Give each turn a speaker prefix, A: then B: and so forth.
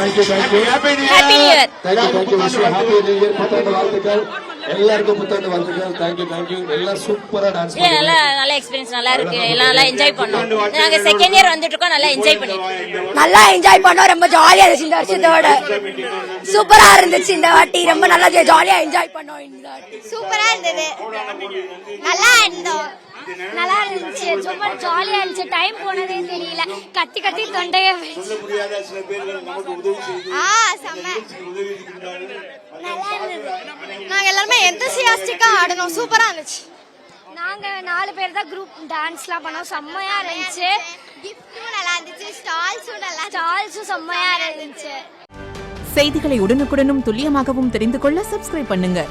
A: Happy new year.
B: எல்லாருக்கும் புத்தாண்டு வாழ்த்துக்கள். தேங்க்யூ. எல்லாம் சூப்பரா டான்ஸ்
A: நல்லா எக்ஸ்பீரியன்ஸ் நல்லா இருக்கு. எல்லாம் நல்லா என்ஜாய் பண்ணோம். நாங்க செகண்ட் இயர் வந்துட்டு இருக்கோம். நல்லா என்ஜாய் பண்ணோம்.
C: ரொம்ப ஜாலியா இருந்துச்சு இந்த வருஷத்தோட. சூப்பரா இருந்துச்சு இந்த வாட்டி. ரொம்ப நல்லா ஜாலியா என்ஜாய் பண்ணோம். இந்த வாட்டி
D: சூப்பரா இருந்தது. நல்லா இருந்துச்சு. ரொம்ப ஜாலியா இருந்துச்சு. டைம் போனதே தெரியல. கத்தி தொண்டைய நாங்க எல்லாருமே எந்தசியாஸ்டிக்கா ஆடணும். சூப்பரா இருந்துச்சு. நாங்க 4 பேர் தான் குரூப் டான்ஸ்லாம் பண்ணோம். செம்மையா இருந்துச்சு. கிஃப்ட்டும் நல்லா இருந்துச்சு. ஸ்டால்ஸும் செம்மையா இருந்துச்சு.
E: செய்திகளை உடனுக்குடனும் துல்லியமாகவும் தெரிந்து கொள்ள சப்ஸ்கிரைப் பண்ணுங்க.